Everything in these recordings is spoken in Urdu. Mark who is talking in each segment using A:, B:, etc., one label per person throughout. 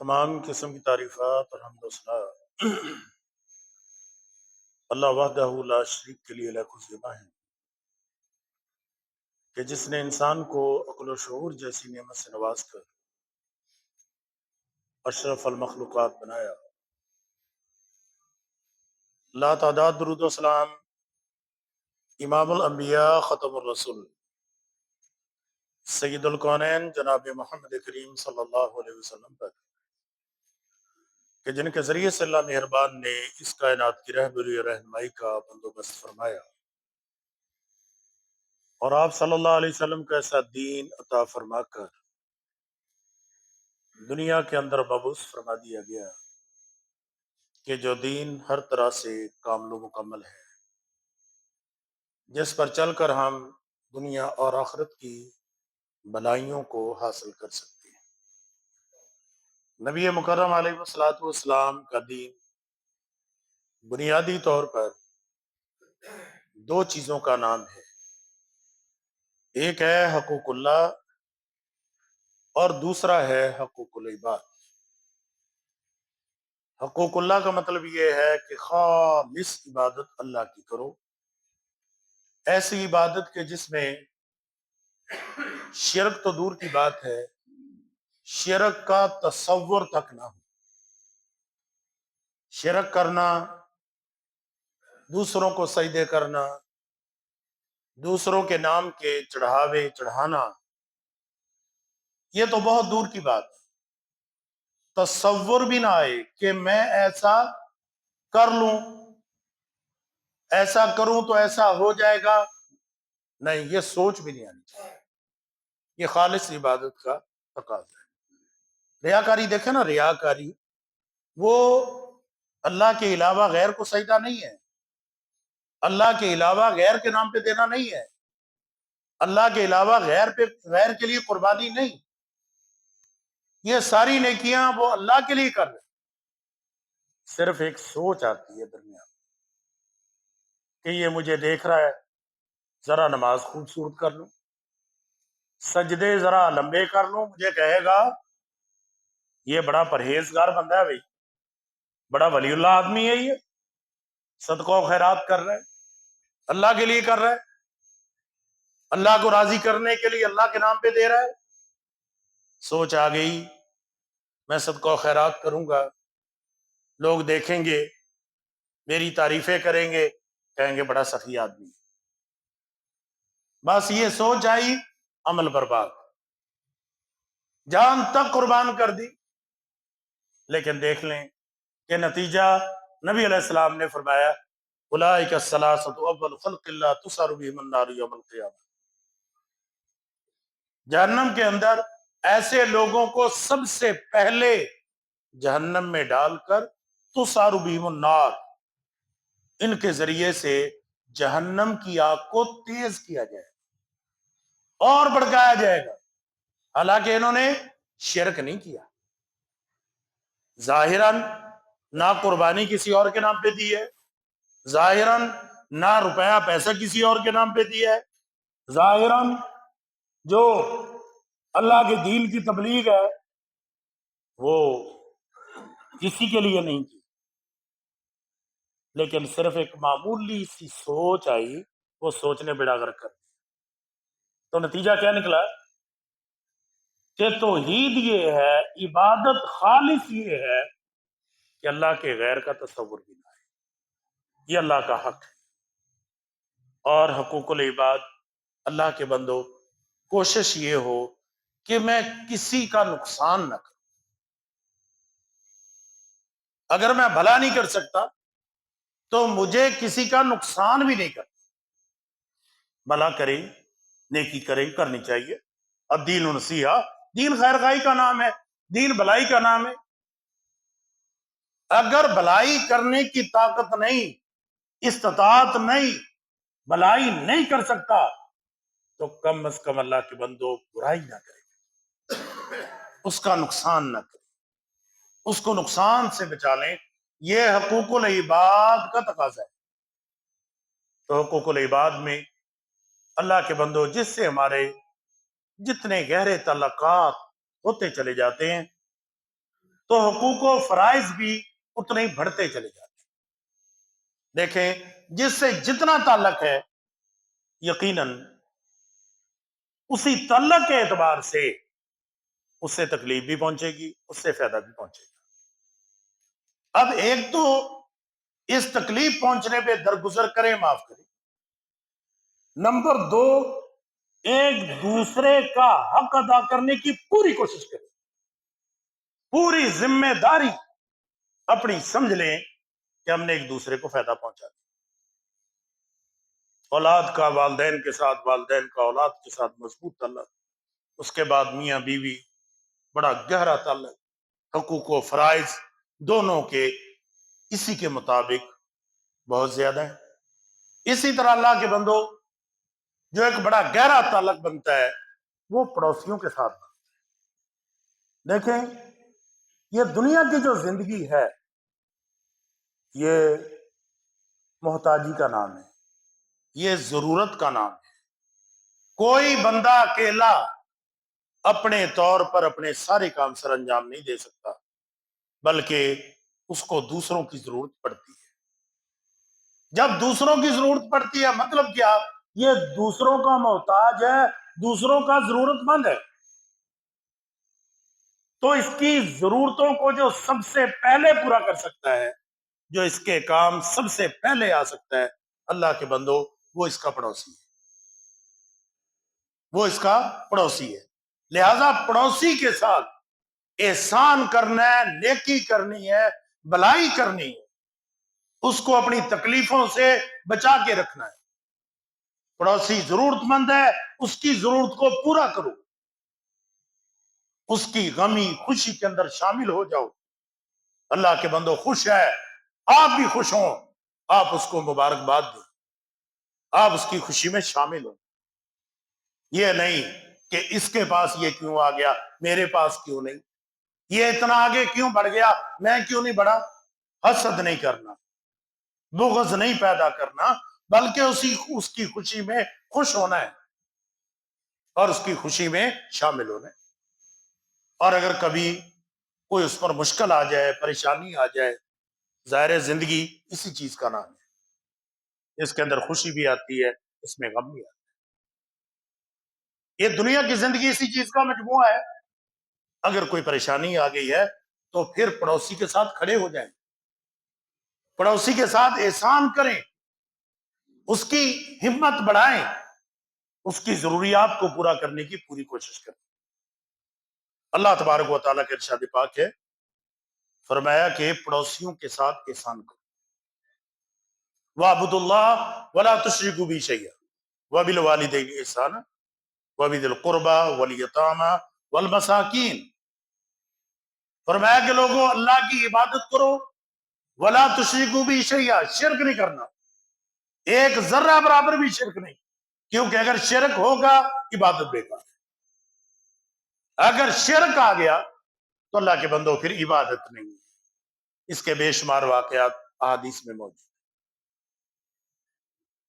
A: تمام قسم کی تعریفات اور حمد و ثنا اللہ وحدہ لا شریک کے لیے لاکھ زیبا ہیں کہ جس نے انسان کو عقل و شعور جیسی نعمت سے نواز کر اشرف المخلوقات بنایا۔ لا تعداد درود و سلام امام الانبیاء ختم الرسول سید الکونین جناب محمد کریم صلی اللہ علیہ وسلم پر، کہ جن کے ذریعے سے اللہ مہربان نے اس کائنات کی رہبری اور رہنمائی کا بندوبست فرمایا، اور آپ صلی اللہ علیہ وسلم کا ایسا دین عطا فرما کر دنیا کے اندر مبعوث فرما دیا گیا کہ جو دین ہر طرح سے کامل و مکمل ہے، جس پر چل کر ہم دنیا اور آخرت کی بھلائیوں کو حاصل کر سکتے ہیں۔ نبی مکرم علیہ الصلوۃ والسلام کا دین بنیادی طور پر دو چیزوں کا نام ہے، ایک ہے حقوق اللہ اور دوسرا ہے حقوق العباد۔ حقوق اللہ کا مطلب یہ ہے کہ خالص عبادت اللہ کی کرو، ایسی عبادت کے جس میں شرک تو دور کی بات ہے، شرک کا تصور تک نہ ہو۔ شرک کرنا، دوسروں کو سجدے کرنا، دوسروں کے نام کے چڑھاوے چڑھانا، یہ تو بہت دور کی بات ہے۔ تصور بھی نہ آئے کہ میں ایسا کر لوں، ایسا کروں تو ایسا ہو جائے گا، نہیں، یہ سوچ بھی نہیں آنی چاہیے۔ یہ خالص عبادت کا تقاضا ہے۔ ریاکاری دیکھیں نا، ریاکاری وہ اللہ کے علاوہ غیر کو سجدہ نہیں ہے، اللہ کے علاوہ غیر کے نام پہ دینا نہیں ہے، اللہ کے علاوہ غیر کے لیے قربانی نہیں۔ یہ ساری نیکیاں وہ اللہ کے لیے کر رہے ہیں، صرف ایک سوچ آتی ہے درمیان کہ یہ مجھے دیکھ رہا ہے، ذرا نماز خوبصورت کر لوں، سجدے ذرا لمبے کر لوں، مجھے کہے گا یہ بڑا پرہیزگار بندہ ہے، بھائی بڑا ولی اللہ آدمی ہے، یہ صدقہ و خیرات کر رہا ہے، اللہ کے لیے کر رہا ہے، اللہ کو راضی کرنے کے لیے اللہ کے نام پہ دے رہا ہے۔ سوچ آ گئی، میں صدقہ و خیرات کروں گا، لوگ دیکھیں گے، میری تعریفیں کریں گے، کہیں گے بڑا سخی آدمی۔ بس یہ سوچ آئی، عمل برباد، جان تک قربان کر دی۔ لیکن دیکھ لیں کہ نتیجہ نبی علیہ السلام نے فرمایا، اولئک الثلاثۃ اول خلق اللہ تسعر بہم النار یوم القیامہ۔ جہنم کے اندر ایسے لوگوں کو سب سے پہلے جہنم میں ڈال کر تسعر بہم النار، ان کے ذریعے سے جہنم کی آگ کو تیز کیا جائے اور بڑھکایا جائے گا، حالانکہ انہوں نے شرک نہیں کیا، ظاہراً نہ قربانی کسی اور کے نام پہ دی ہے، ظاہراً نہ روپیہ پیسہ کسی اور کے نام پہ دیا ہے، ظاہراً جو اللہ کے دین کی تبلیغ ہے وہ کسی کے لیے نہیں کی، لیکن صرف ایک معمولی سی سوچ آئی، وہ سوچ نے بیڑا غرق کر دیا۔ تو نتیجہ کیا نکلا کہ توحید یہ ہے، عبادت خالص یہ ہے کہ اللہ کے غیر کا تصور بھی نہ ہے، یہ اللہ کا حق ہے۔ اور حقوق العباد، اللہ کے بندو، کوشش یہ ہو کہ میں کسی کا نقصان نہ کروں۔ اگر میں بھلا نہیں کر سکتا تو مجھے کسی کا نقصان بھی نہیں کرنا۔ بھلا کرے، نیکی کرے، کرنی چاہیے۔ الدین نصیحہ، دین خیر خواہی کا نام ہے، دین بھلائی کا نام ہے۔ اگر بھلائی کرنے کی طاقت نہیں، استطاعت نہیں، بھلائی نہیں کر سکتا تو کم از کم اللہ کے بندو برائی نہ کرے، اس کا نقصان نہ کرے، اس کو نقصان سے بچا لیں۔ یہ حقوق العباد کا تقاضا ہے۔ تو حقوق العباد میں اللہ کے بندو جس سے ہمارے جتنے گہرے تعلقات ہوتے چلے جاتے ہیں، تو حقوق و فرائض بھی اتنے ہی بڑھتے چلے جاتے ہیں۔ دیکھیں جس سے جتنا تعلق ہے یقیناً اسی تعلق کے اعتبار سے اس سے تکلیف بھی پہنچے گی، اس سے فائدہ بھی پہنچے گا۔ اب ایک تو اس تکلیف پہنچنے پہ درگزر کریں، معاف کریں۔ نمبر دو، ایک دوسرے کا حق ادا کرنے کی پوری کوشش کریں، پوری ذمہ داری اپنی سمجھ لیں کہ ہم نے ایک دوسرے کو فائدہ پہنچا دیا۔ اولاد کا والدین کے ساتھ، والدین کا اولاد کے ساتھ مضبوط تعلق، اس کے بعد میاں بیوی، بڑا گہرا تعلق، حقوق و فرائض دونوں کے اسی کے مطابق بہت زیادہ ہے۔ اسی طرح اللہ کے بندو جو ایک بڑا گہرا تعلق بنتا ہے وہ پڑوسیوں کے ساتھ بنتا ہے۔ دیکھیں یہ دنیا کی جو زندگی ہے یہ محتاجی کا نام ہے، یہ ضرورت کا نام ہے۔ کوئی بندہ اکیلا اپنے طور پر اپنے سارے کام سر انجام نہیں دے سکتا، بلکہ اس کو دوسروں کی ضرورت پڑتی ہے۔ جب دوسروں کی ضرورت پڑتی ہے مطلب کیا؟ یہ دوسروں کا محتاج ہے، دوسروں کا ضرورت مند ہے، تو اس کی ضرورتوں کو جو سب سے پہلے پورا کر سکتا ہے، جو اس کے کام سب سے پہلے آ سکتا ہے، اللہ کے بندو وہ اس کا پڑوسی ہے، وہ اس کا پڑوسی ہے۔ لہذا پڑوسی کے ساتھ احسان کرنا ہے، نیکی کرنی ہے، بھلائی کرنی ہے، اس کو اپنی تکلیفوں سے بچا کے رکھنا ہے۔ پڑوسی ضرورت مند ہے، اس کی ضرورت کو پورا کرو، اس کی غمی خوشی کے اندر شامل ہو جاؤ۔ اللہ کے بندو خوش ہے، آپ بھی خوش ہوں، آپ اس کو مبارکباد دیں، آپ اس کی خوشی میں شامل ہوں۔ یہ نہیں کہ اس کے پاس یہ کیوں آ گیا، میرے پاس کیوں نہیں، یہ اتنا آگے کیوں بڑھ گیا، میں کیوں نہیں بڑھا۔ حسد نہیں کرنا، بغض نہیں پیدا کرنا، بلکہ اس کی خوشی میں خوش ہونا ہے اور اس کی خوشی میں شامل ہونا ہے۔ اور اگر کبھی کوئی اس پر مشکل آ جائے، پریشانی آ جائے، ظاہر زندگی اسی چیز کا نام ہے، اس کے اندر خوشی بھی آتی ہے، اس میں غم بھی آتا ہے۔ یہ دنیا کی زندگی اسی چیز کا مجموعہ ہے۔ اگر کوئی پریشانی آ گئی ہے تو پھر پڑوسی کے ساتھ کھڑے ہو جائیں، پڑوسی کے ساتھ احسان کریں، اس کی ہمت بڑھائیں، اس کی ضروریات کو پورا کرنے کی پوری کوشش کریں۔ اللہ تبارک و تعالیٰ کے ارشاد پاک ہے، فرمایا کہ پڑوسیوں کے ساتھ احسان کرو، وَاعْبُدُوا اللَّهَ وَلَا تُشْرِكُوا بِهِ شَيْئًا وَبِالْوَالِدَيْنِ إِحْسَانًا وَبِذِي الْقُرْبَى وَالْيَتَامَى وَالْمَسَاكِينِ۔ فرمایا کہ لوگوں اللہ کی عبادت کرو، وَلَا تُشْرِكُوا بِهِ شَيْئًا، شرک نہیں کرنا، ایک ذرہ برابر بھی شرک نہیں، کیونکہ اگر شرک ہوگا عبادت بیکار ہے۔ اگر شرک آ گیا تو اللہ کے بندوں پھر عبادت نہیں ہے۔ اس کے بے شمار واقعات احادیث میں موجود،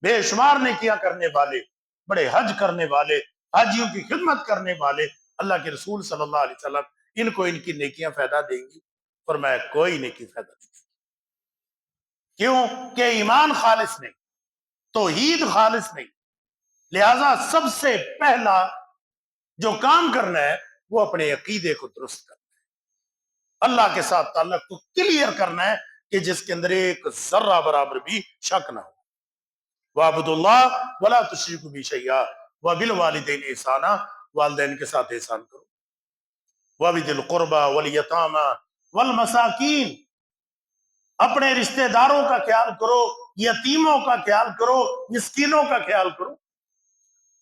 A: بے شمار نیکیاں کرنے والے، بڑے حج کرنے والے، حاجیوں کی خدمت کرنے والے، اللہ کے رسول صلی اللہ علیہ وسلم ان کو ان کی نیکیاں فائدہ دیں گی، فرمایا کوئی نیکی فائدہ نہیں۔ کیوں کہ ایمان خالص نہیں، توحید خالص نہیں۔ لہذا سب سے پہلا جو کام کرنا ہے وہ اپنے عقیدے کو درست کرنا ہے، اللہ کے ساتھ تعلق کو کلیئر کرنا ہے کہ جس کے اندر ایک ذرہ برابر بھی شک نہ ہو۔ وَاعْبُدُوا اللَّهَ وَلَا تُشْرِكُوا بِهِ شَيْئًا وَبِالْوَالِدَيْنِ إِحْسَانًا، والدین کے ساتھ احسان کرو، وَبِذِي الْقُرْبَى وَالْيَتَامَى وَالْمَسَاكِينِ، اپنے رشتہ داروں کا خیال کرو، یتیموں کا خیال کرو، مسکینوں کا خیال کرو،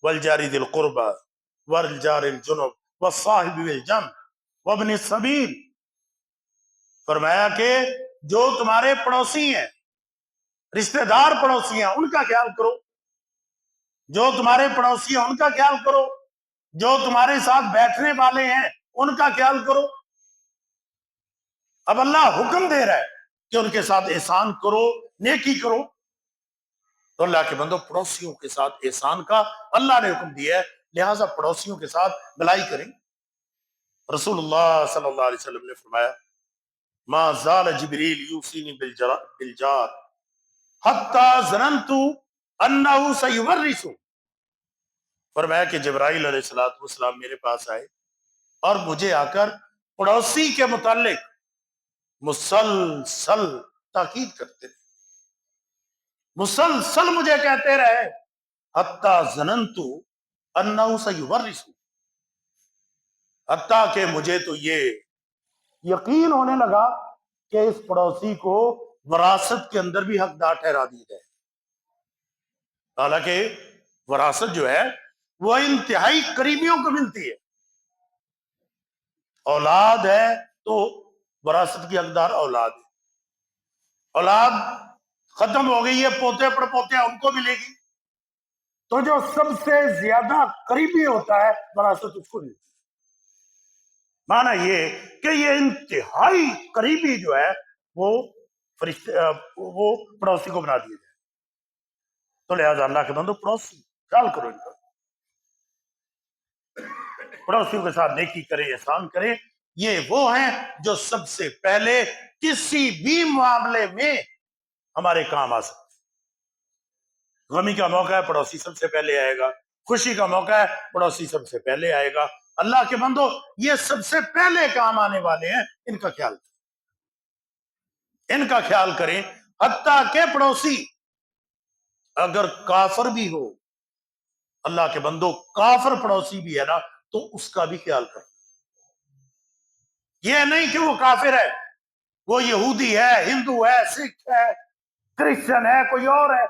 A: وَالْجَارِ ذِي الْقُرْبَى وَالْجَارِ الْجُنُبِ وَالصَّاحِبِ بِالْجَنبِ وَابْنِ السَّبِيلِ۔ فرمایا کہ جو تمہارے پڑوسی ہیں، رشتہ دار پڑوسی ہیں، ان کا خیال کرو، جو تمہارے پڑوسی ہیں ان کا خیال کرو، جو تمہارے ساتھ بیٹھنے والے ہیں ان کا خیال کرو۔ اب اللہ حکم دے رہا ہے کہ ان کے ساتھ احسان کرو، نیکی کرو، تو اللہ کے بندو پڑوسیوں کے ساتھ احسان کا اللہ نے حکم دیا ہے، لہٰذا پڑوسیوں کے ساتھ بھلائی کریں۔ رسول اللہ صلی اللہ علیہ وسلم نے فرمایا ما زال جبریل یوصینی بالجار حتی ظننت انہ سیورث. فرمایا کہ جبرائیل علیہ الصلوۃ والسلام میرے پاس آئے اور مجھے آ کر پڑوسی کے متعلق مسلسل تاکید کرتے رہے، مسلسل مجھے کہتے رہے حتی ظننت انہ سیورث، حتیٰ کہ مجھے تو یہ یقین ہونے لگا کہ اس پڑوسی کو وراثت کے اندر بھی حقدار ٹھہرا دیا جائے. حالانکہ وراثت جو ہے وہ انتہائی قریبیوں کو ملتی ہے. اولاد ہے تو وراثت کی حقدار اولاد ہے. اولاد ختم ہو گئی ہے، پوتے پڑ پوتے ان کو ملے گی، تو جو سب سے زیادہ قریبی ہوتا ہے وراثت اس کو ملتی ہے. معنی یہ کہ یہ انتہائی قریبی جو ہے وہ فرشتے وہ پڑوسی کو بنا دیا جائے. تو لہٰذا اللہ کے بندو پڑوسی خیال کرو، ان کا پڑوسیوں کے ساتھ نیکی کرے، احسان کرے. یہ وہ ہیں جو سب سے پہلے کسی بھی معاملے میں ہمارے کام آ سکتے. غمی کا موقع ہے پڑوسی سب سے پہلے آئے گا، خوشی کا موقع ہے پڑوسی سب سے پہلے آئے گا. اللہ کے بندو یہ سب سے پہلے کام آنے والے ہیں، ان کا خیال کریں، ان کا خیال کریں. حتیٰ کہ پڑوسی اگر کافر بھی ہو، اللہ کے بندو کافر پڑوسی بھی ہے نا تو اس کا بھی خیال کریں. یہ نہیں کہ وہ کافر ہے، وہ یہودی ہے، ہندو ہے، سکھ ہے، کرسچن ہے، کوئی اور ہے،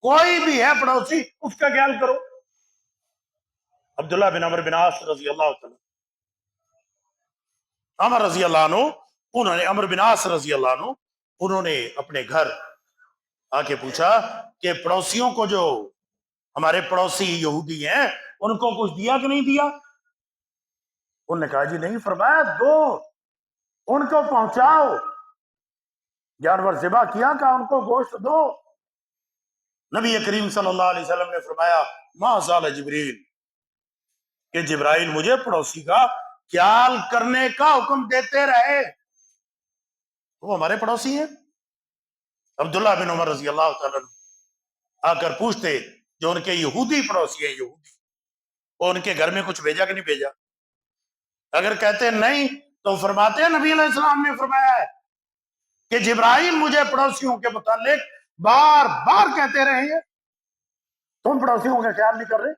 A: کوئی بھی ہے پڑوسی اس کا خیال کرو. عبداللہ بن عمر بن عاص رضی اللہ تعالی عمر رضی اللہ عنہ انہوں نے عمر بن عاص رضی اللہ عنہ انہوں نے اپنے گھر آ کے پوچھا کہ پڑوسیوں کو، جو ہمارے پڑوسی یہودی ہیں، ان کو کچھ دیا کہ نہیں دیا؟ انہوں نے کہا جی نہیں. فرمایا دو، ان کو پہنچاؤ، جانور ذبح کیا کہ ان کو گوشت دو. نبی کریم صلی اللہ علیہ وسلم نے فرمایا ما زال جبریل، کہ جبرائیل مجھے پڑوسی کا خیال کرنے کا حکم دیتے رہے. وہ ہمارے پڑوسی ہیں. عبداللہ بن عمر رضی اللہ تعالیٰ آ کر پوچھتے جو ان کے یہودی پڑوسی ہیں، یہودی، وہ ان کے گھر میں کچھ بھیجا کہ نہیں بھیجا؟ اگر کہتے نہیں تو فرماتے ہیں نبی علیہ السلام نے فرمایا ہے کہ جبرائیل مجھے پڑوسیوں کے متعلق بار بار کہتے رہے ہیں تم پڑوسیوں کا خیال نہیں کر رہے.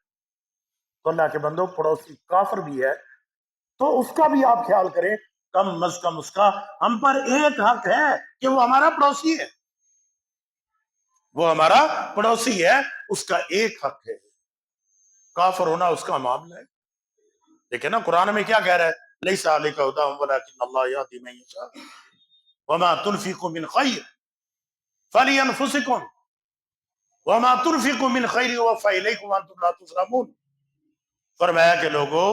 A: تو اللہ کے بندو پڑوسی کافر بھی ہے تو اس کا بھی آپ خیال کریں. کم از کم اس کا ہم پر ایک حق ہے کہ وہ ہمارا پڑوسی ہے، وہ ہمارا پڑوسی ہے، اس کا ایک حق ہے. کافر ہونا اس کا معاملہ ہے. لیکن نا قرآن میں کیا کہہ رہا ہے؟ لیس علیک ھداھم ولکن اللہ یہدی من یشاء وما تنفقوا من خیر فلانفسکم وما تنفقوا من خیر یوفی الیکم وانتم لا تظلمون. فرمایا کہ لوگوں،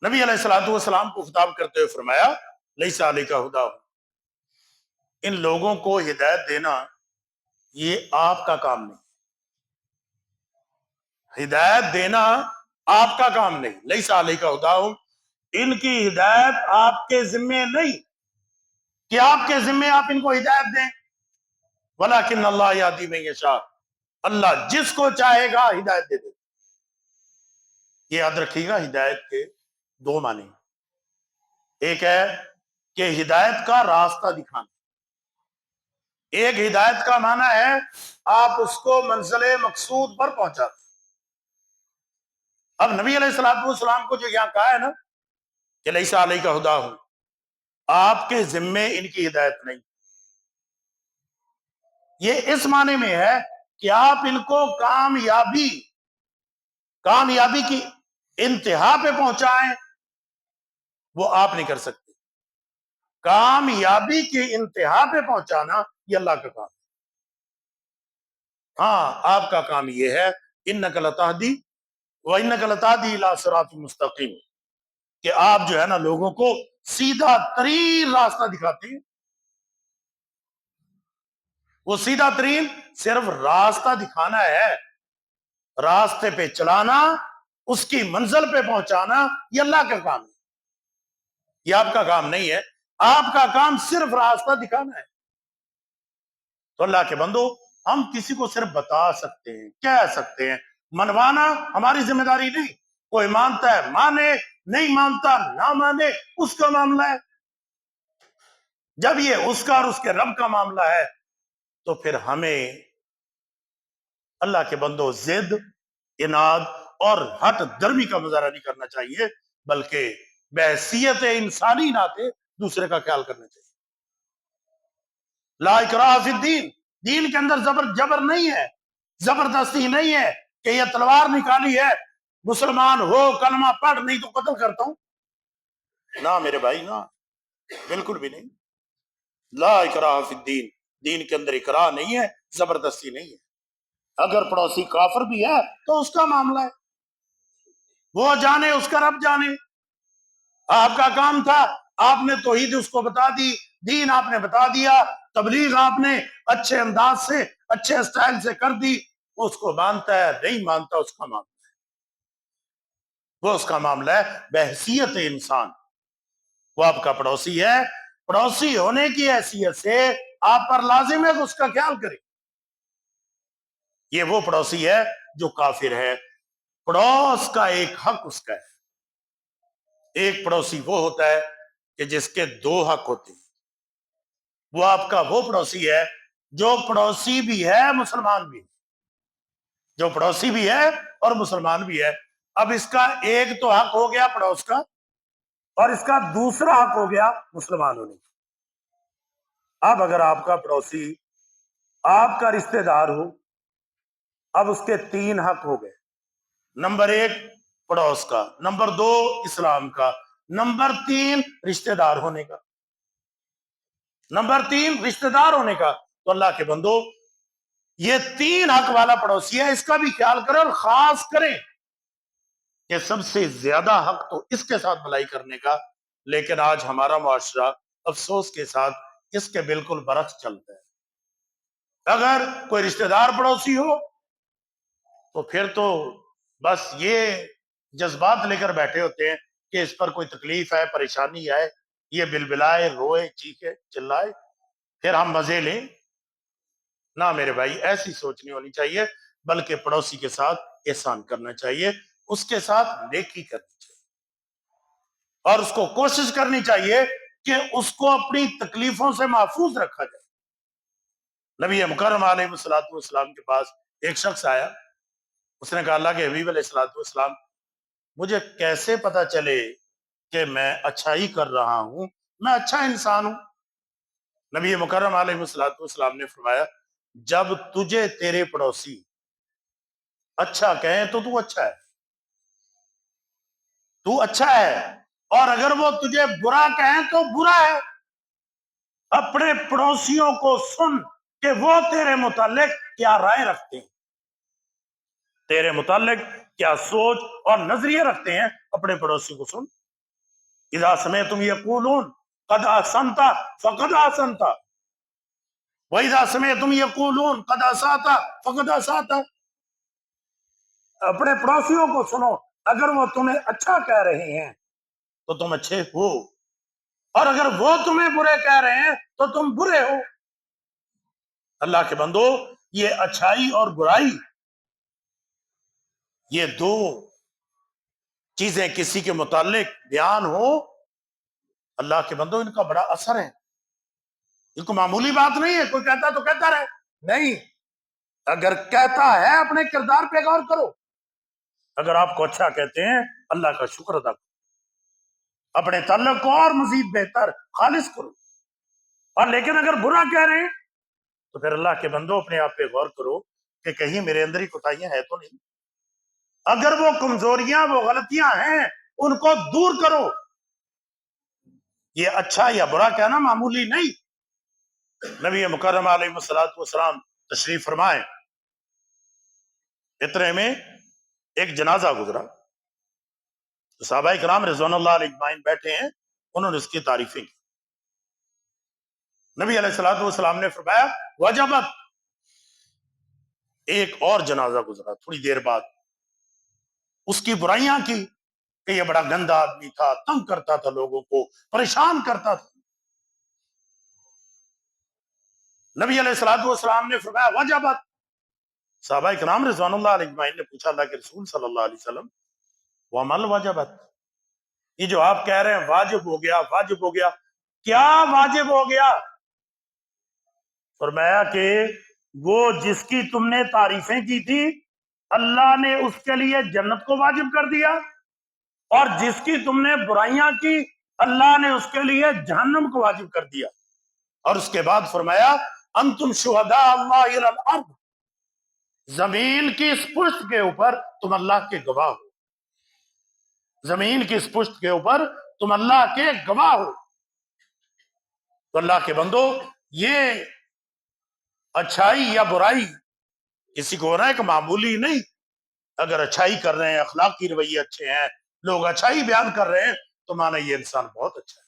A: نبی علیہ الصلوۃ والسلام کو خطاب کرتے ہوئے فرمایا لیس علیک ھداھم، ان لوگوں کو ہدایت دینا یہ آپ کا کام نہیں، ہدایت دینا آپ کا کام نہیں. لیس علیک ھداھم، ان کی ہدایت آپ کے ذمے نہیں کہ آپ کے ذمے آپ ان کو ہدایت دیں. ولیکن اللہ یہدی من یشاء، اللہ جس کو چاہے گا ہدایت دے دے. یہ یاد رکھیے گا، ہدایت کے دو معنی ہیں. ایک ہے کہ ہدایت کا راستہ دکھانا، ایک ہدایت کا معنی ہے آپ اس کو منزل مقصود پر پہنچاتے. اب نبی علیہ الصلوۃ والسلام کو جو یہاں کہا ہے نا کہ لیس علیک ھداھم، آپ کے ذمے ان کی ہدایت نہیں، یہ اس معنی میں ہے کہ آپ ان کو کامیابی کی انتہا پہ پہنچائیں، وہ آپ نہیں کر سکتے. کامیابی کی انتہا پہ پہنچانا یہ اللہ کا کام ہے. ہاں آپ کا کام یہ ہے انک لتہدی وانک لتہدی الی صراط مستقیم، کہ آپ جو ہے نا لوگوں کو سیدھا ترین راستہ دکھاتے ہیں. وہ سیدھا ترین صرف راستہ دکھانا ہے، راستے پہ چلانا، اس کی منزل پہ پہنچانا یہ اللہ کا کام ہے، یہ آپ کا کام نہیں ہے. آپ کا کام صرف راستہ دکھانا ہے. تو اللہ کے بندو، ہم کسی کو صرف بتا سکتے ہیں، کہہ سکتے ہیں، منوانا ہماری ذمہ داری نہیں. کوئی مانتا ہے مانے، نہیں مانتا نہ مانے، اس کا معاملہ ہے. جب یہ اس کا اور اس کے رب کا معاملہ ہے تو پھر ہمیں اللہ کے بندو ضد، اناد اور ہٹ درمی کا مظاہرہ نہیں کرنا چاہیے، بلکہ بحیثیت انسانی ناطے دوسرے کا خیال کرنا چاہیے. لا اکراہ فی الدین، دین کے اندر جبر نہیں ہے، زبردستی نہیں ہے کہ یہ تلوار نکالی ہے مسلمان ہو کلمہ پڑھ نہیں تو قتل کرتا ہوں. نہ میرے بھائی، نہ، بالکل بھی نہیں. لا اکراہ فی الدین، دین کے اندر اکراہ نہیں ہے، زبردستی نہیں ہے. اگر پڑوسی کافر بھی ہے تو اس کا معاملہ ہے، وہ جانے، اس کا رب جانے. آپ کا کام تھا، آپ نے توحید اس کو بتا دی، دین آپ نے بتا دیا، تبلیغ آپ نے اچھے انداز سے، اچھے سٹائل سے کر دی. اس کو مانتا ہے نہیں مانتا، اس کا معاملہ ہے، وہ اس کا معاملہ ہے. بحیثیت انسان وہ آپ کا پڑوسی ہے، پڑوسی ہونے کی حیثیت سے آپ پر لازم ہے کہ اس کا خیال کرے. یہ وہ پڑوسی ہے جو کافر ہے. پڑوس کا ایک حق اس کا ہے. ایک پڑوسی وہ ہوتا ہے کہ جس کے دو حق ہوتے ہیں. وہ آپ کا وہ پڑوسی ہے جو پڑوسی بھی ہے مسلمان بھی، جو پڑوسی بھی ہے اور مسلمان بھی ہے. اب اس کا ایک تو حق ہو گیا پڑوس کا، اور اس کا دوسرا حق ہو گیا مسلمان ہونے کا. اب اگر آپ کا پڑوسی آپ کا رشتہ دار ہو، اب اس کے تین حق ہو گئے. نمبر ایک پڑوس کا، نمبر دو اسلام کا، نمبر تین رشتہ دار ہونے کا. نمبر تین رشتہ دار ہونے کا. تو اللہ کے بندو، یہ تین حق والا پڑوسی ہے، اس کا بھی خیال کریں، اور خاص کریں کہ سب سے زیادہ حق تو اس کے ساتھ بھلائی کرنے کا. لیکن آج ہمارا معاشرہ افسوس کے ساتھ اس کے بالکل برعکس چلتا ہے. اگر کوئی رشتہ دار پڑوسی ہو تو پھر تو بس یہ جذبات لے کر بیٹھے ہوتے ہیں کہ اس پر کوئی تکلیف ہے، پریشانی ہے، یہ بلبلائے، روئے، چیخے، چلائے، پھر ہم مزے لیں. نہ میرے بھائی، ایسی سوچ نہیں ہونی چاہیے، بلکہ پڑوسی کے ساتھ احسان کرنا چاہیے، اس کے ساتھ نیکی کرنی چاہیے، اور اس کو کوشش کرنی چاہیے کہ اس کو اپنی تکلیفوں سے محفوظ رکھا جائے. نبی مکرم علیہ الصلوۃ والسلام کے پاس ایک شخص آیا. اس نے کہا اللہ کے حبیب علیہ الصلوۃ والسلام، مجھے کیسے پتا چلے کہ میں اچھائی کر رہا ہوں، میں اچھا انسان ہوں؟ نبی مکرم علیہ الصلوۃ والسلام نے فرمایا، جب تجھے تیرے پڑوسی اچھا کہیں تو تو اچھا ہے، تو اچھا ہے، اور اگر وہ تجھے برا کہیں تو برا ہے. اپنے پڑوسیوں کو سن کہ وہ تیرے متعلق کیا رائے رکھتے ہیں، تیرے متعلق کیا سوچ اور نظریے رکھتے ہیں. اپنے پڑوسی کو سن. اذا سمعتم یقولون قد احسنت فقد احسنت واذا سمعتم یقولون قد اسأت فقد اسأت. اپنے پڑوسیوں کو سنو، اگر وہ تمہیں اچھا کہہ رہے ہیں تو تم اچھے ہو، اور اگر وہ تمہیں برے کہہ رہے ہیں تو تم برے ہو. اللہ کے بندو، یہ اچھائی اور برائی، یہ دو چیزیں کسی کے متعلق بیان ہو، اللہ کے بندو ان کا بڑا اثر ہے. یہ کوئی معمولی بات نہیں ہے، کوئی کہتا تو کہتا رہے، نہیں. اگر کہتا ہے اپنے کردار پہ غور کرو. اگر آپ کو اچھا کہتے ہیں، اللہ کا شکر ادا کرو، اپنے تعلق کو اور مزید بہتر خالص کرو. اور لیکن اگر برا کہہ رہے ہیں تو پھر اللہ کے بندو اپنے آپ پہ غور کرو کہ کہیں میرے اندر ہی کوتاہیاں ہیں تو نہیں. اگر وہ کمزوریاں، وہ غلطیاں ہیں، ان کو دور کرو. یہ اچھا یا برا کہنا معمولی نہیں. نبی مکرم علیہ الصلوۃ والسلام تشریف فرمائے، اتنے میں ایک جنازہ گزرا. صحابہ کرام رضوان اللہ علیہ اجمعین بیٹھے ہیں، انہوں نے اس کی تعریفیں کی. نبی علیہ الصلوۃ والسلام نے فرمایا وجبت. ایک اور جنازہ گزرا تھوڑی دیر بعد، اس کی برائیاں کی کہ یہ بڑا گندا آدمی تھا، تنگ کرتا تھا، لوگوں کو پریشان کرتا تھا. نبی علیہ الصلوۃ والسلام نے فرمایا وجبت. صحابہ کرام رضوان اللہ علیہ اجمعین نے پوچھا اللہ کے رسول صلی اللہ علیہ وسلم ومل وجبت، یہ جو آپ کہہ رہے ہیں واجب ہو گیا واجب ہو گیا، کیا واجب ہو گیا؟ فرمایا کہ وہ جس کی تم نے تعریفیں کی تھی اللہ نے اس کے لیے جنت کو واجب کر دیا، اور جس کی تم نے برائیاں کی اللہ نے اس کے لیے جہنم کو واجب کر دیا. اور اس کے بعد فرمایا انتم شہداء اللہ علی الارض، زمین کی اس پشت کے اوپر تم اللہ کے گواہ ہو، زمین کی اس پشت کے اوپر تم اللہ کے گواہ ہو. تو اللہ کے بندو، یہ اچھائی یا برائی کسی کو ہونا ہے کہ معمولی نہیں. اگر اچھائی کر رہے ہیں، اخلاقی رویے اچھے ہیں، لوگ اچھائی بیان کر رہے ہیں تو مانا یہ انسان بہت اچھا ہے.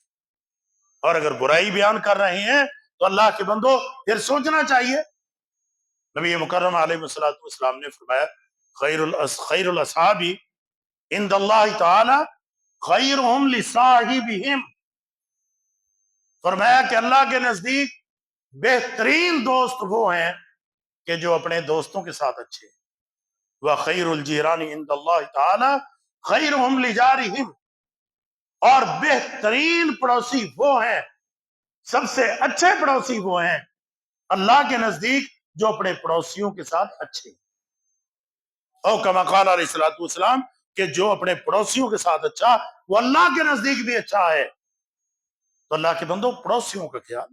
A: اور اگر برائی بیان کر رہے ہیں تو اللہ کے بندو پھر سوچنا چاہیے. نبی مکرم علیہ الصلوۃ والسلام نے فرمایا خیر الاصحاب عند اللہ تعالی خیرہم لصاحبہم. فرمایا کہ اللہ کے نزدیک بہترین دوست وہ ہیں کہ جو اپنے دوستوں کے ساتھ اچھے ہیں. وَخَيْرُ الْجِيرَانِ عِنْدَ اللَّهِ تَعَالَى خَيْرُهُمْ لِجَارِهِمْ. اور بہترین پڑوسی وہ ہیں، سب سے اچھے پڑوسی وہ ہیں اللہ کے نزدیک جو اپنے پڑوسیوں کے ساتھ اچھے ہیں. او کما قال علیہ الصلوۃ والسلام کہ جو اپنے پڑوسیوں کے ساتھ اچھا وہ اللہ کے نزدیک بھی اچھا ہے. تو اللہ کے بندو پڑوسیوں کا خیال.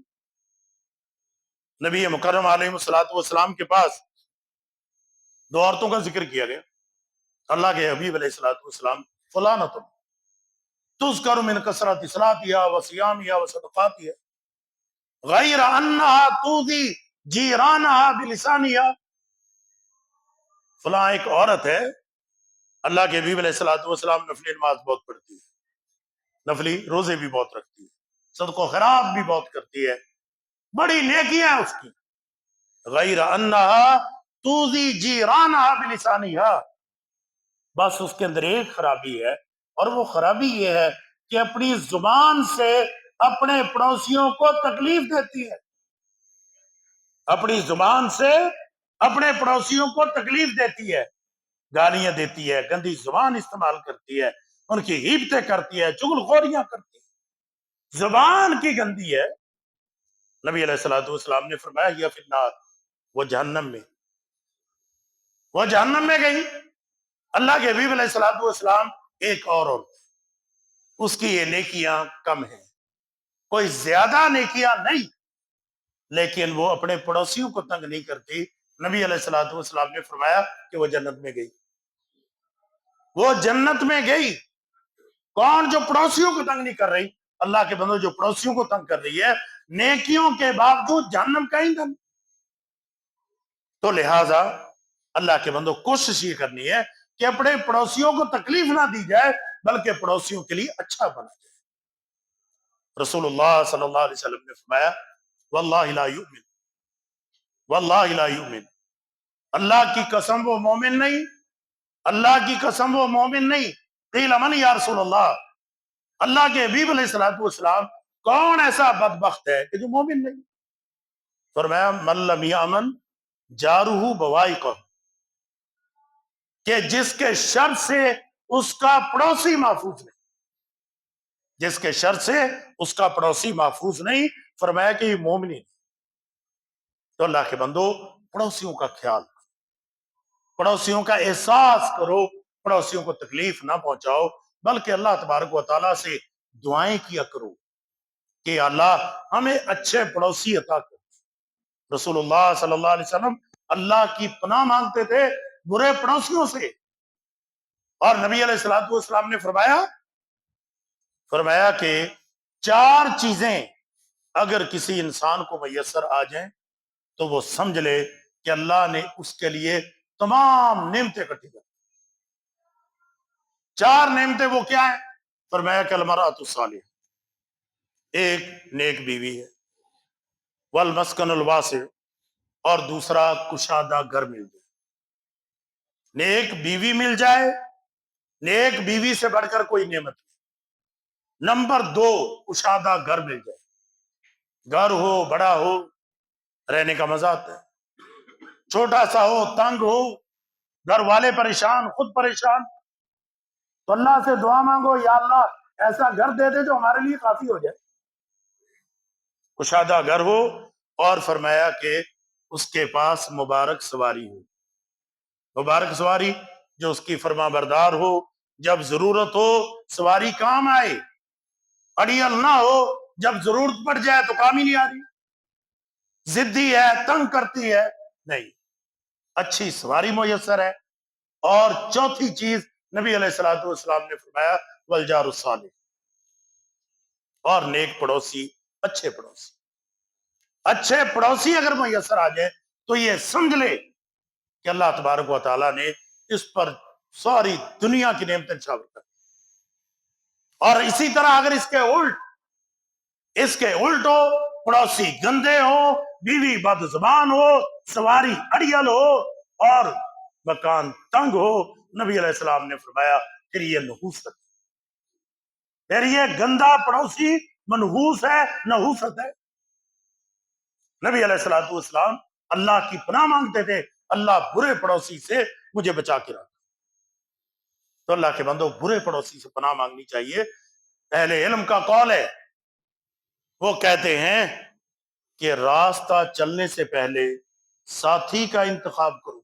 A: نبی مکرم علیہ الصلوۃ والسلام کے پاس دو عورتوں کا ذکر کیا گیا. اللہ کے حبیب علیہ الصلوۃ والسلام فلانۃ تذکر من کثرت صلاتها وصیامها وصدقاتها غیر انها تؤذی جیرانها بلسانها. فلاں ایک عورت ہے، اللہ کے حبیب علیہ الصلوۃ والسلام نفلی نماز بہت پڑھتی ہے، نفلی روزے بھی بہت رکھتی ہے، صدق و خیرات بھی بہت کرتی ہے، بڑی نیکیاں ہیں اس کی. غیر انها تؤذی جیرانها بلسانها. بس اس کے اندر ایک خرابی ہے، اور وہ خرابی یہ ہے کہ اپنی زبان سے اپنے پڑوسیوں کو تکلیف دیتی ہے. اپنی زبان سے اپنے پڑوسیوں کو تکلیف دیتی ہے، گالیاں دیتی ہے، گندی زبان استعمال کرتی ہے، ان کی غیبتیں کرتی ہے، چغل خوریاں کرتی ہے، زبان کی گندی ہے. نبی علیہ الصلوۃ والسلام نے فرمایا یہ فی النار، وہ جہنم میں گئی. اللہ کے حبیب علیہ الصلوۃ والسلام ایک اور اس کی یہ نیکیاں کم ہیں، کوئی زیادہ نیکیاں نہیں، لیکن وہ اپنے پڑوسیوں کو تنگ نہیں کرتی. نبی علیہ الصلوۃ والسلام نے فرمایا کہ وہ جنت میں گئی. وہ جنت میں گئی. کون؟ جو پڑوسیوں کو تنگ نہیں کر رہی. اللہ کے بندو، جو پڑوسیوں کو تنگ کر رہی ہے نیکیوں کے باوجود جہنم کا ایندھن. تو لہذا اللہ کے بندو کوشش یہ کرنی ہے کہ اپنے پڑوسیوں کو تکلیف نہ دی جائے بلکہ پڑوسیوں کے لیے اچھا بنا جائے. رسول اللہ صلی اللہ علیہ وسلم نے فرمایا واللہ لا یؤمن، واللہ لا یؤمن، اللہ کی قسم وہ مومن نہیں، اللہ کی قسم وہ مومن نہیں. قیل من یا رسول اللہ، اللہ کے حبیب علیہ الصلوۃ والسلام کون ایسا بدبخت ہے کہ جو مومن نہیں؟ فرمایا من لم یامن جارہ بوائقہ، کہ جس کے شر سے اس کا پڑوسی محفوظ نہیں، جس کے شر سے اس کا پڑوسی محفوظ نہیں. فرمایا کہ یہ مومن نہیں. تو اللہ کے بندو پڑوسیوں کا خیال، پڑوسیوں کا احساس کرو، پڑوسیوں کو تکلیف نہ پہنچاؤ، بلکہ اللہ تبارک و تعالیٰ سے دعائیں کیا کرو کہ اللہ ہمیں اچھے پڑوسی عطا کرو. رسول اللہ صلی اللہ علیہ وسلم اللہ کی پناہ مانگتے تھے برے پڑوسیوں سے. اور نبی علیہ الصلوۃ والسلام نے فرمایا کہ 4 چیزیں اگر کسی انسان کو میسر آ جائیں تو وہ سمجھ لے کہ اللہ نے اس کے لیے تمام نعمتیں اکٹھی کر. 4 نعمتیں وہ کیا ہیں؟ فرمایا کہ المرأۃ الصالحہ، ایک نیک بیوی ہے، والمسکن الواسع، اور دوسرا کشادہ گھر مل جائے. نیک بیوی مل جائے، نیک بیوی سے بڑھ کر کوئی نعمت نہیں. نمبر 2 کشادہ گھر مل جائے، گھر ہو بڑا ہو، رہنے کا مزہ آتا ہے. چھوٹا سا ہو، تنگ ہو، گھر والے پریشان، خود پریشان، تو اللہ سے دعا مانگو، یا اللہ ایسا گھر دے دے جو ہمارے لیے کافی ہو جائے، کشادہ گھر ہو. اور فرمایا کہ اس کے پاس مبارک سواری ہو، مبارک سواری جو اس کی فرما بردار ہو، جب ضرورت ہو سواری کام آئے، اڑیل نہ ہو جب ضرورت پڑ جائے تو کام ہی نہیں آ رہی، ضدی ہے، تنگ کرتی ہے، نہیں، اچھی سواری میسر ہے. اور چوتھی چیز نبی علیہ الصلوۃ والسلام نے فرمایا والجار الصالح، اور نیک پڑوسی، اچھے پڑوسی. اچھے پڑوسی اگر میسر آ جائے تو یہ سمجھ لے کہ اللہ تبارک و تعالیٰ نے اس پر ساری دنیا کی نعمتیں چھاور کر. اور اسی طرح اگر اس کے الٹ ہو، پڑوسی گندے ہو، بیوی بد زبان ہو، سواری اڑیل ہو اور مکان تنگ ہو، نبی علیہ السلام نے فرمایا پھر یہ نحوست ہے، پھر یہ گندا پڑوسی منحوس ہے، نحوست ہے. نبی علیہ الصلوۃ والسلام اللہ کی پناہ مانگتے تھے، اللہ برے پڑوسی سے مجھے بچا کے رکھ. تو اللہ کے بندو برے پڑوسی سے پناہ مانگنی چاہیے. اہل علم کا قول ہے، وہ کہتے ہیں کہ راستہ چلنے سے پہلے ساتھی کا انتخاب کرو.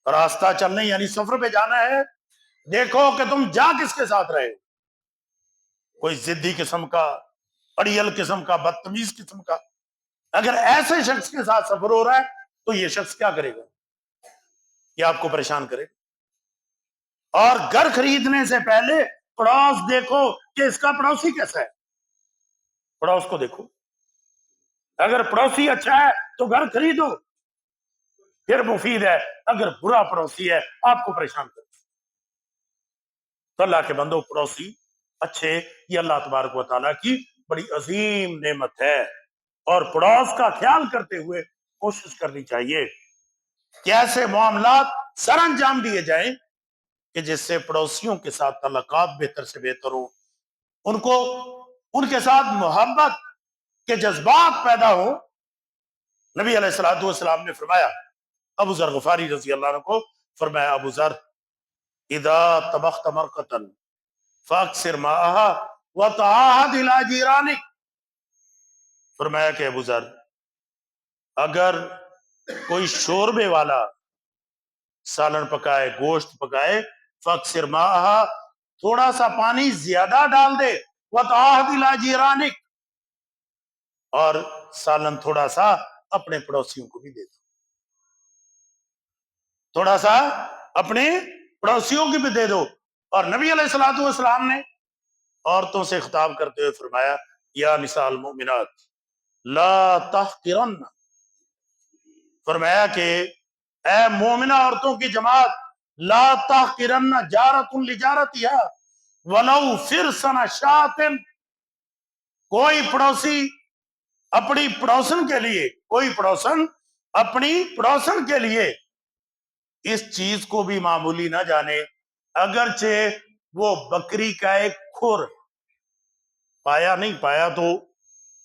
A: راستہ چلنے یعنی سفر پہ جانا ہے، دیکھو کہ تم جا کس کے ساتھ رہے، کوئی ضدی قسم کا، اڑیل قسم کا، بدتمیز قسم کا. اگر ایسے شخص کے ساتھ سفر ہو رہا ہے تو یہ شخص کیا کرے گا؟ یہ آپ کو پریشان کرے گا. اور گھر خریدنے سے پہلے پڑوس دیکھو کہ اس کا پڑوسی کیسا ہے، پڑوس کو دیکھو. اگر پڑوسی اچھا ہے تو گھر خریدو، پھر مفید ہے. اگر برا پڑوسی ہے آپ کو پریشان کرے. تو اللہ کے بندو پڑوسی اچھے، یہ اللہ تبارک و تعالیٰ کی بڑی عظیم نعمت ہے. اور پڑوس کا خیال کرتے ہوئے کوشش کرنی چاہیے کہ ایسے معاملات سر انجام دیے جائیں کہ جس سے پڑوسیوں کے ساتھ تعلقات بہتر سے بہتر ہو، ان کے ساتھ محبت کے جذبات پیدا ہو. نبی علیہ الصلوۃ والسلام نے فرمایا، ابو ذر غفاری رضی اللہ عنہ کو فرمایا، ابو ذر اذا طبخت مرقۃ فاکثر ماءها وتعاهد الى جيرانك. فرمایا کہ ابو ذر اگر کوئی شوربے والا سالن پکائے، گوشت پکائے، فاکثر ماءها، تھوڑا سا پانی زیادہ ڈال دے، وتعاهد الى جيرانك، اور سالن تھوڑا سا اپنے پڑوسیوں کو بھی دے دو، تھوڑا سا اپنے پڑوسیوں کی بھی دے دو. اور نبی علیہ الصلوۃ والسلام نے عورتوں سے خطاب کرتے ہوئے فرمایا، یا نساء المؤمنات لا تحقرن، فرمایا کہ اے مومنہ عورتوں کی جماعت، لا تحقرن جارۃ لجارتها ولو فرسن شاۃ، کوئی پڑوسی اپنی پڑوسن کے لیے، کوئی پڑوسن اپنی پڑوسن کے لیے اس چیز کو بھی معمولی نہ جانے، اگرچہ وہ بکری کا ایک کھر، پایا نہیں، پایا تو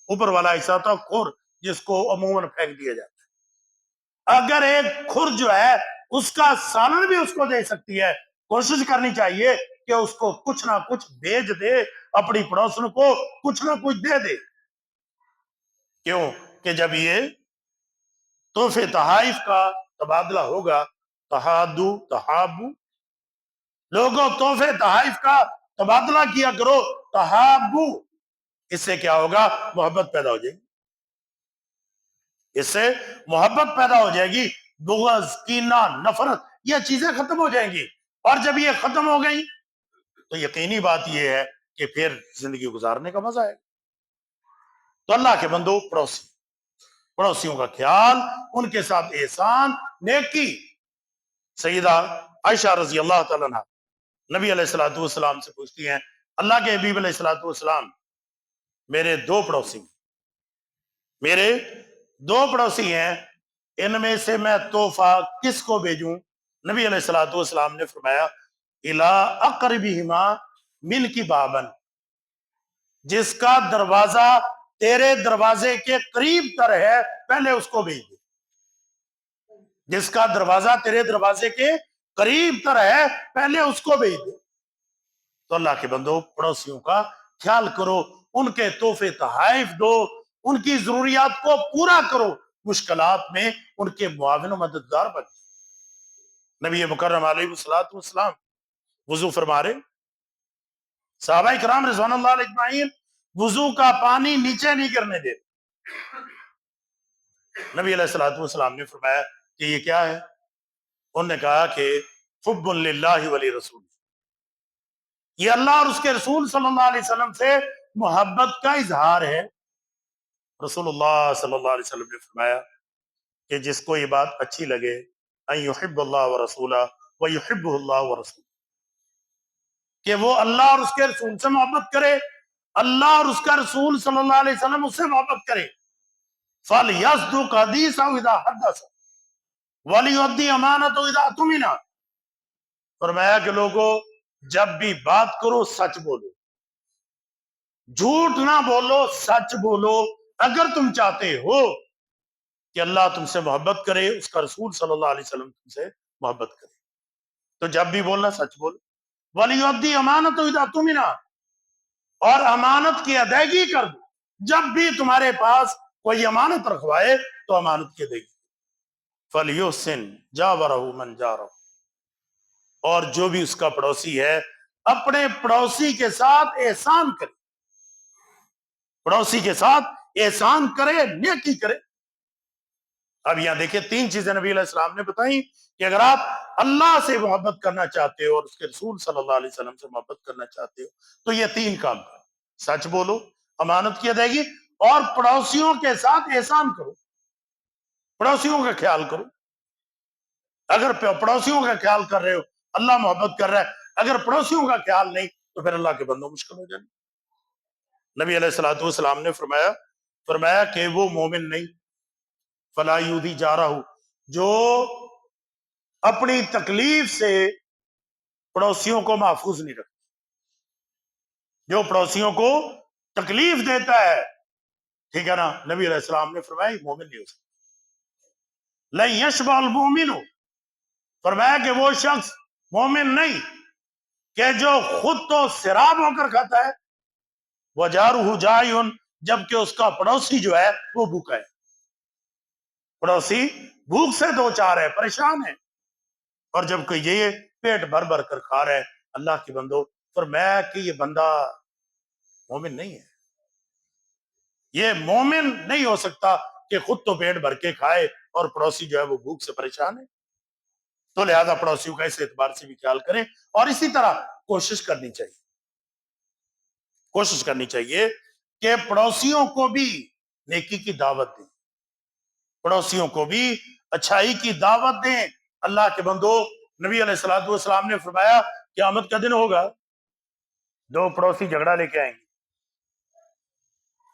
A: اوپر والا حصہ تھا، کھر جس کو عموماً پھینک دیا جاتا ہے، اگر ایک کھر جو ہے اس کا سالن بھی اس کو دے سکتی ہے، کوشش کرنی چاہیے کہ اس کو کچھ نہ کچھ بھیج دے، اپنی پڑوسن کو کچھ نہ کچھ دے دے. کیوں کہ جب یہ تحفے تحائف کا تبادلہ ہوگا، تحادو تحابو، لوگوں تحفے تحائف کا تبادلہ کیا کرو، تحابو، اس سے کیا ہوگا؟ محبت پیدا ہو جائے گی، اس سے محبت پیدا ہو جائے گی، بغض، کینہ، نفرت، یہ چیزیں ختم ہو جائیں گی. اور جب یہ ختم ہو گئی تو یقینی بات یہ ہے کہ پھر زندگی گزارنے کا مزہ ہے. تو اللہ کے بندو پڑوسیوں کا خیال، ان کے ساتھ احسان، نیکی. سیدہ عائشہ رضی اللہ تعالیٰ عنہ نبی علیہ الصلوۃ والسلام سے پوچھتی ہیں، اللہ کے حبیب علیہ الصلوۃ والسلام، میرے دو پڑوسی ہیں، ان میں سے میں تحفہ کس کو بھیجوں؟ نبی علیہ الصلوۃ والسلام نے فرمایا، الی اقربہما منک بابا، جس کا دروازہ تیرے دروازے کے قریب تر ہے پہلے اس کو بھیج دے. جس کا دروازہ تیرے دروازے کے قریب تر ہے پہلے اس کو بھیج دے. تو اللہ کے بندو پڑوسیوں کا خیال کرو، ان کے تحفے تحائف دو، ان کی ضروریات کو پورا کرو، مشکلات میں ان کے معاون و مددگار بن. نبی مکرم علیہ الصلوۃ والسلام وضو فرما رہے، صحابہ کرام رضوان اللہ علیہ اجمعین وضو کا پانی نیچے نہیں کرنے دیتے. نبی علیہ الصلوۃ والسلام نے فرمایا کہ یہ کیا ہے؟ انہوں نے کہا کہ حب للہ ولی رسول، یہ اللہ اور اس کے رسول صلی اللہ علیہ وسلم سے محبت کا اظہار ہے. رسول اللہ صلی اللہ علیہ وسلم نے فرمایا کہ جس کو یہ بات اچھی لگے، ان یحب اللہ ورسولہ ویحبہ اللہ ورسولہ، کہ وہ اللہ اور اس کے رسول سے محبت کرے، اللہ اور اس کا رسول صلی اللہ علیہ وسلم اس سے محبت کرے. فَلْيَصْدُقْ حَدِيثَهُ إِذَا حَدَّثَ وَلْيُؤَدِّ أَمَانَتَهُ إِذَا اؤْتُمِنَ. فرمایا کہ لوگوں جب بھی بات کرو سچ بولو، جھوٹ نہ بولو، سچ بولو. اگر تم چاہتے ہو کہ اللہ تم سے محبت کرے، اس کا رسول صلی اللہ علیہ وسلم تم سے محبت کرے، تو جب بھی بولنا سچ بولو. وَلْيُؤَدِّ أَمَانَتَهُ إِذَا اؤْتُمِنَ، اور امانت کی ادائیگی کر دو. جب بھی تمہارے پاس کوئی امانت رکھوائے تو امانت کی ادائیگی. فَلْيُحْسِنْ جَارَهُ مَنْ جَارَهُ، اور جو بھی اس کا پڑوسی ہے اپنے پڑوسی کے ساتھ احسان کرے، پڑوسی کے ساتھ احسان کرے، نیکی کرے. اب یہاں دیکھیں تین چیزیں نبی علیہ السلام نے بتائیں کہ اگر آپ اللہ سے محبت کرنا چاہتے ہو اور اس کے رسول صلی اللہ علیہ وسلم سے محبت کرنا چاہتے ہو تو یہ تین کام کرو: سچ بولو، امانت کی ادائیگی، اور پڑوسیوں کے ساتھ احسان کرو، پڑوسیوں کا خیال کرو. اگر پڑوسیوں کا خیال کر رہے ہو اللہ محبت کر رہا ہے، اگر پڑوسیوں کا خیال نہیں تو پھر اللہ کے بندوں مشکل ہو جائے. نبی علیہ الصلوۃ والسلام نے فرمایا کہ وہ مومن نہیں، فلا یؤذی جارہ، جو اپنی تکلیف سے پڑوسیوں کو محفوظ نہیں رکھتا، جو پڑوسیوں کو تکلیف دیتا ہے، ٹھیک ہے نا. نبی علیہ السلام نے فرمایا یہ مومن نہیں ہو سکتا. لن یشبع المؤمن، فرمایا کہ وہ شخص مومن نہیں کہ جو خود تو سراب ہو کر کھاتا ہے، وجارہ جائع، جبکہ اس کا پڑوسی جو ہے وہ بھوکا ہے. پڑوسی بھوک سے دو چار ہے، پریشان ہے، اور جب کہ یہ پیٹ بھر بھر کر کھا رہا ہے. اللہ کے بندو فرمایا کہ یہ بندہ مومن نہیں ہے. یہ مومن نہیں ہو سکتا کہ خود تو پیٹ بھر کے کھائے اور پڑوسی جو ہے وہ بھوک سے پریشان ہے. تو لہذا پڑوسیوں کا اس اعتبار سے بھی خیال کریں، اور اسی طرح کوشش کرنی چاہیے کہ پڑوسیوں کو بھی نیکی کی دعوت دیں، پڑوسیوں کو بھی اچھائی کی دعوت دیں. اللہ کے بندو نبی علیہ الصلوۃ والسلام نے فرمایا قیامت کا دن ہوگا، دو پڑوسی جھگڑا لے کے آئیں گے.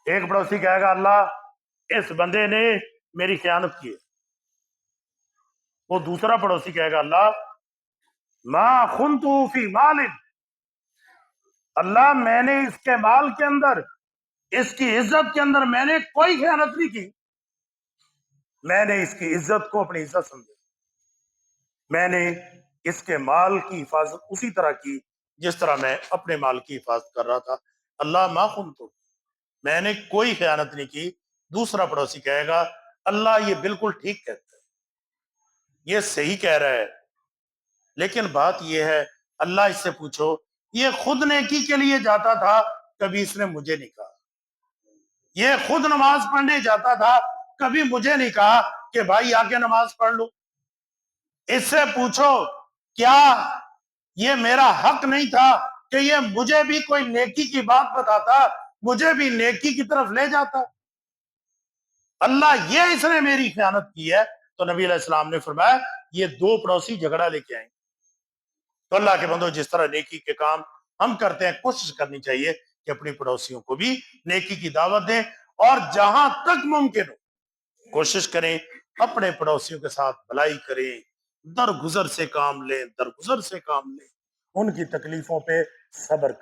A: ایک پڑوسی کہے گا اللہ اس بندے نے میری خیانت کی ہے. وہ دوسرا پڑوسی کہے گا اللہ ما خنت فی مال، اللہ میں نے اس کے مال کے اندر، اس کی عزت کے اندر میں نے کوئی خیانت نہیں کی. میں نے اس کی عزت کو اپنی عزت سمجھا، میں نے اس کے مال کی حفاظت اسی طرح کی جس طرح میں اپنے مال کی حفاظت کر رہا تھا. اللہ ما خنت، میں نے کوئی خیانت نہیں کی. دوسرا پڑوسی کہے گا اللہ یہ بالکل ٹھیک کہتا ہے، یہ صحیح کہہ رہا ہے، لیکن بات یہ ہے اللہ اس سے پوچھو یہ خود نیکی کے لیے جاتا تھا، کبھی اس نے مجھے نہیں کہا. یہ خود نماز پڑھنے جاتا تھا، کبھی مجھے نہیں کہا کہ بھائی آ کے نماز پڑھ لو. اس سے پوچھو کیا یہ میرا حق نہیں تھا کہ یہ مجھے بھی کوئی نیکی کی بات بتاتا، مجھے بھی نیکی کی طرف لے جاتا. اللہ یہ اس نے میری خیانت کی ہے. تو نبی علیہ السلام نے فرمایا یہ دو پڑوسی جھگڑا لے کے آئیں. تو اللہ کے بندو جس طرح نیکی کے کام ہم کرتے ہیں کوشش کرنی چاہیے کہ اپنی پڑوسیوں کو بھی نیکی کی دعوت دیں، اور جہاں تک ممکن ہو کوشش کریں اپنے پڑوسیوں کے ساتھ بھلائی کریں، درگزر سے کام لیں، ان کی تکلیفوں پہ صبر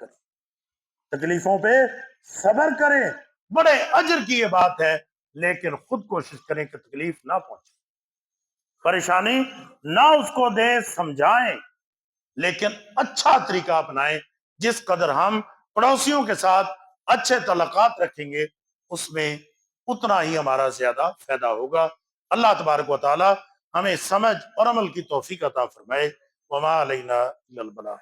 A: کریں، بڑے اجر کی یہ بات ہے، لیکن خود کوشش کریں کہ تکلیف نہ پہنچے، پریشانی نہ اس کو دیں، سمجھائیں، لیکن اچھا طریقہ اپنائیں۔ جس قدر ہم پڑوسیوں کے ساتھ اچھے تعلقات رکھیں گے، اس میں اتنا ہی ہمارا زیادہ فائدہ ہوگا۔ اللہ تبارک و تعالی ہمیں سمجھ اور عمل کی توفیق عطا فرمائے۔ وما علینا الا البلاغ۔